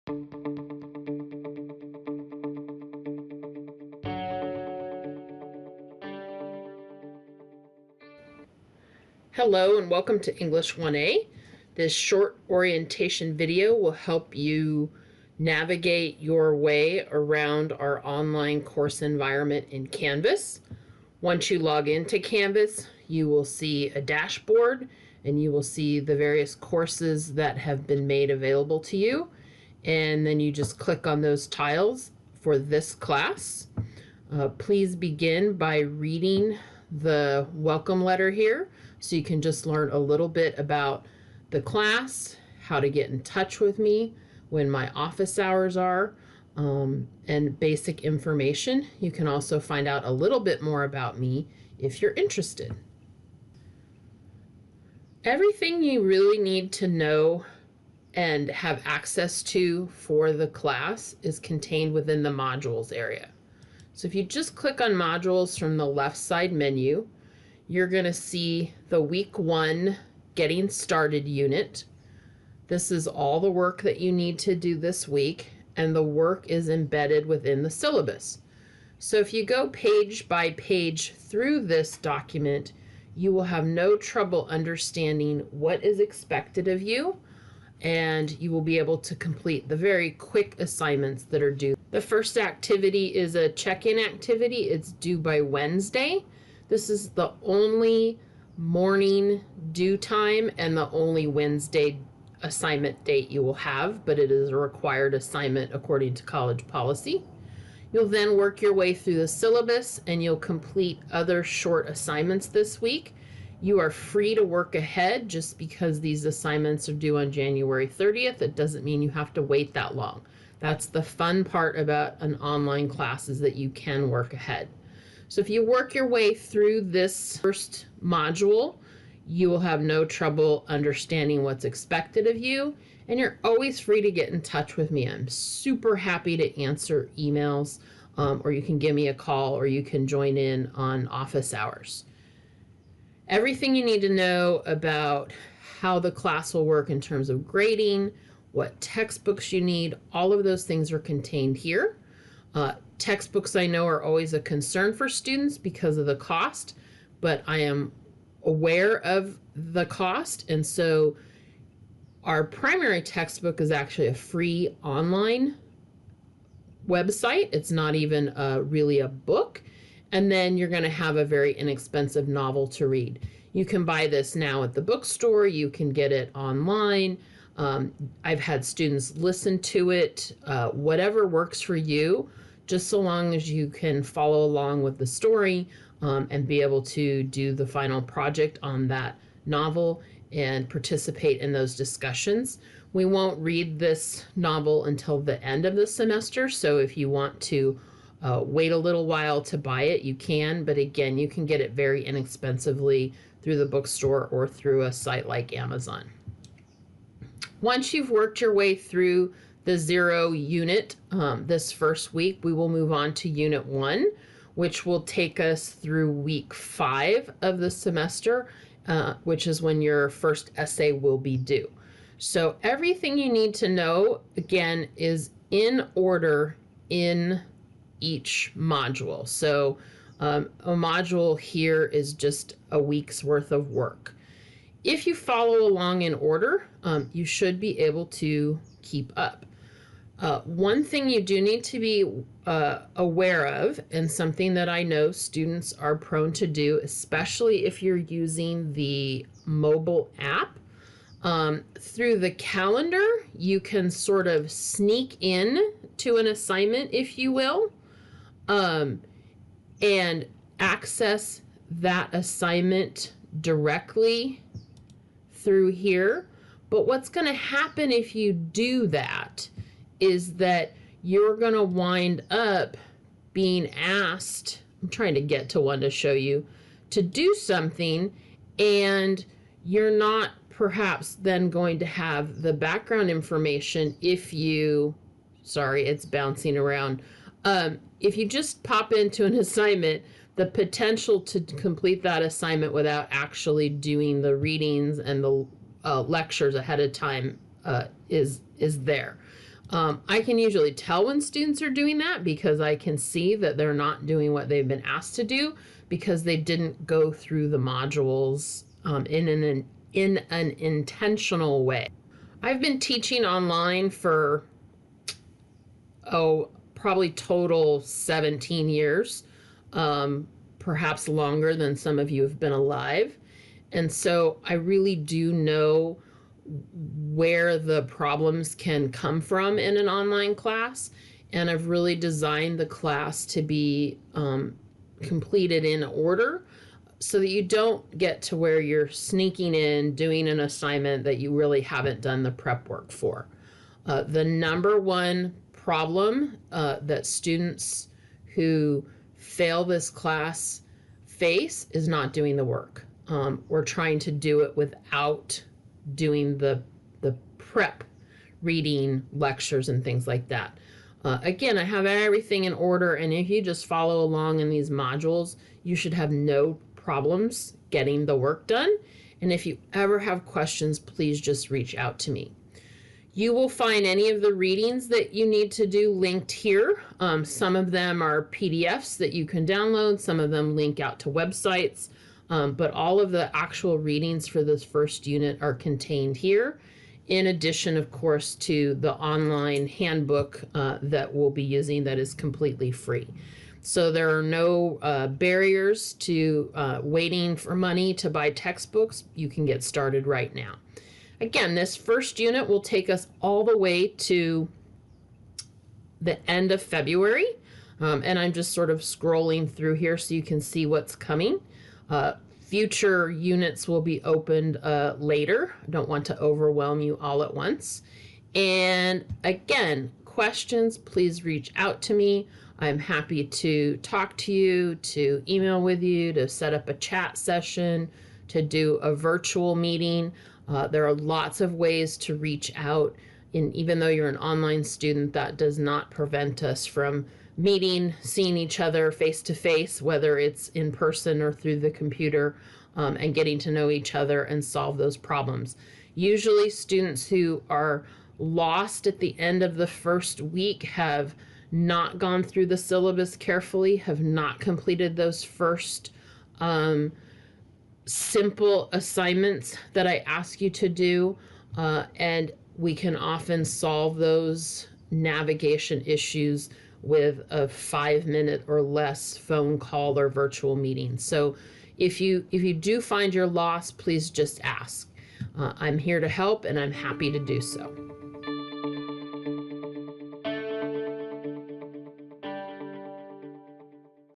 Hello and welcome to English 1A. This short orientation video will help you navigate your way around our online course environment in Canvas. Once you log into Canvas, you will see a dashboard and you will see the various courses that have been made available to you. And then you just click on those tiles for this class. Please begin by reading the welcome letter here so you can just learn a little bit about the class, how to get in touch with me, when my office hours are, and basic information. You can also find out a little bit more about me if you're interested. Everything you really need to know and have access to for the class is contained within the modules area. So if you just click on modules from the left side menu, you're going to see the week 1 getting started unit. This is all the work that you need to do this week, and the work is embedded within the syllabus. So if you go page by page through this document, you will have no trouble understanding what is expected of you, and you will be able to complete the very quick assignments that are due. The first activity is a check-in activity. It's due by Wednesday. This is the only morning due time and the only Wednesday assignment date you will have, but it is a required assignment according to college policy. You'll then work your way through the syllabus and you'll complete other short assignments this week. You are free to work ahead just because these assignments are due on January 30th. It doesn't mean you have to wait that long. That's the fun part about an online class, is that you can work ahead. So if you work your way through this first module, you will have no trouble understanding what's expected of you, and you're always free to get in touch with me. I'm super happy to answer emails, or you can give me a call, or you can join in on office hours. Everything you need to know about how the class will work in terms of grading, what textbooks you need, all of those things are contained here. Textbooks, I know, are always a concern for students because of the cost, but I am aware of the cost, and so our primary textbook is actually a free online website. It's not even really a book. And then you're going to have a very inexpensive novel to read. You can buy this now at the bookstore. You can get it online. I've had students listen to it, whatever works for you, just so long as you can follow along with the story and be able to do the final project on that novel and participate in those discussions. We won't read this novel until the end of the semester, so if you want to wait a little while to buy it, you can, but again, you can get it very inexpensively through the bookstore or through a site like Amazon. Once you've worked your way through the 0 unit this first week, we will move on to Unit 1, which will take us through week 5 of the semester, which is when your first essay will be due. So everything you need to know, again, is in order in each module. So a module here is just a week's worth of work. If you follow along in order, you should be able to keep up. One thing you do need to be aware of, and something that I know students are prone to do, especially if you're using the mobile app, through the calendar, you can sort of sneak in to an assignment, if you will, and access that assignment directly through here. But what's going to happen if you do that is that you're going to wind up being asked, I'm trying to get to one to show you, to do something, and you're not perhaps then going to have the background information if you, sorry, it's bouncing around. If you just pop into an assignment, the potential to complete that assignment without actually doing the readings and the lectures ahead of time is there. I can usually tell when students are doing that because I can see that they're not doing what they've been asked to do because they didn't go through the modules in an intentional way. I've been teaching online for, probably total 17 years, perhaps longer than some of you have been alive. And so I really do know where the problems can come from in an online class. And I've really designed the class to be completed in order so that you don't get to where you're sneaking in, doing an assignment that you really haven't done the prep work for. The number one problem that students who fail this class face is not doing the work. We're trying to do it without doing the prep reading, lectures, and things like that. Again, I have everything in order, and if you just follow along in these modules, you should have no problems getting the work done. And if you ever have questions, please just reach out to me. You will find any of the readings that you need to do linked here. Some of them are PDFs that you can download. Some of them link out to websites. But all of the actual readings for this first unit are contained here, in addition, of course, to the online handbook that we'll be using that is completely free. So there are no barriers to waiting for money to buy textbooks. You can get started right now. Again, this first unit will take us all the way to the end of February. And I'm just sort of scrolling through here so you can see what's coming. Future units will be opened later. I don't want to overwhelm you all at once. And again, questions, please reach out to me. I'm happy to talk to you, to email with you, to set up a chat session, to do a virtual meeting. There are lots of ways to reach out. And even though you're an online student, that does not prevent us from meeting, seeing each other face to face, whether it's in person or through the computer, and getting to know each other and solve those problems. Usually students who are lost at the end of the first week have not gone through the syllabus carefully, have not completed those first simple assignments that I ask you to do, and we can often solve those navigation issues with a 5-minute or less phone call or virtual meeting. So if you do find you're lost, please just ask. I'm here to help, and I'm happy to do so.